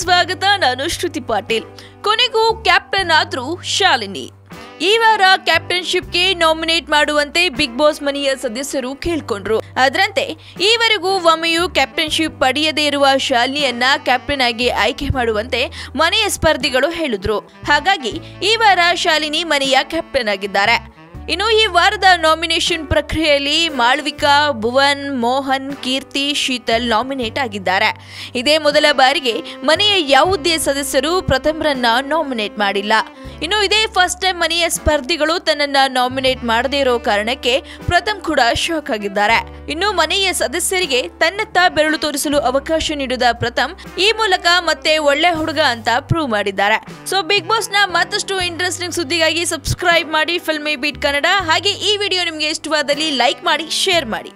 ಸ್ವಾಗತ. ನಾನು ಶ್ರುತಿ ಪಾಟೀಲ್. ಕೊನೆಗೂ ಕ್ಯಾಪ್ಟನ್ ಆದ್ರು ಶಾಲಿನಿ. ಈ ವಾರ ಕ್ಯಾಪ್ಟನ್ಶಿಪ್ಗೆ ನಾಮಿನೇಟ್ ಮಾಡುವಂತೆ ಬಿಗ್ ಬಾಸ್ ಮನೆಯ ಸದಸ್ಯರು ಕೇಳ್ಕೊಂಡ್ರು. ಅದರಂತೆ ಈವರೆಗೂ ಒಮ್ಮೆಯೂ ಕ್ಯಾಪ್ಟನ್ಶಿಪ್ ಪಡೆಯದೇ ಇರುವ ಶಾಲಿನಿಯನ್ನ ಕ್ಯಾಪ್ಟನ್ ಆಗಿ ಆಯ್ಕೆ ಮಾಡುವಂತೆ ಮನೆಯ ಸ್ಪರ್ಧಿಗಳು ಹೇಳಿದ್ರು. ಹಾಗಾಗಿ ಈ ವಾರ ಶಾಲಿನಿ ಮನೆಯ ಕ್ಯಾಪ್ಟನ್ ಆಗಿದ್ದಾರೆ. ಇನ್ನು ಈ ವಾರದ ನಾಮಿನೇಷನ್ ಪ್ರಕ್ರಿಯೆಯಲ್ಲಿ ಮಾಳ್ವಿಕಾ, ಭುವನ್, ಮೋಹನ್, ಕೀರ್ತಿ, ಶೀತಲ್ ನಾಮಿನೇಟ್ ಆಗಿದ್ದಾರೆ. ಇದೇ ಮೊದಲ ಬಾರಿಗೆ ಮನೆಯ ಯಾವುದೇ ಸದಸ್ಯರು ಪ್ರಥಮರನ್ನ ನಾಮಿನೇಟ್ ಮಾಡಿಲ್ಲ. ಇನ್ನು ಇದೇ ಫಸ್ಟ್ ಟೈಮ್ ಮನೆಯ ಸ್ಪರ್ಧಿಗಳು ತನ್ನನ್ನ ನಾಮಿನೇಟ್ ಮಾಡದೇ ಇರೋ ಕಾರಣಕ್ಕೆ ಪ್ರಥಮ್ ಕೂಡ ಶಾಕ್ ಆಗಿದ್ದಾರೆ. ಇನ್ನು ಮನೆಯ ಸದಸ್ಯರಿಗೆ ತನ್ನತ್ತ ಬೆರಳು ತೋರಿಸಲು ಅವಕಾಶ ನೀಡಿದ ಪ್ರಥಮ್ ಈ ಮೂಲಕ ಮತ್ತೆ ಒಳ್ಳೆ ಹುಡುಗ ಅಂತ ಪ್ರೂವ್ ಮಾಡಿದ್ದಾರೆ. ಸೊ ಬಿಗ್ ಬಾಸ್ ನ ಮತ್ತಷ್ಟು ಇಂಟ್ರೆಸ್ಟಿಂಗ್ ಸುದ್ದಿಗಾಗಿ ಸಬ್ಸ್ಕ್ರೈಬ್ ಮಾಡಿ ಫಿಲ್ಮಿ ಬೀಟ್ ಕನ್ನಡ. ಹಾಗೆ ಈ ವಿಡಿಯೋ ನಿಮಗೆ ಇಷ್ಟವಾದಲ್ಲಿ ಲೈಕ್ ಮಾಡಿ, ಶೇರ್ ಮಾಡಿ.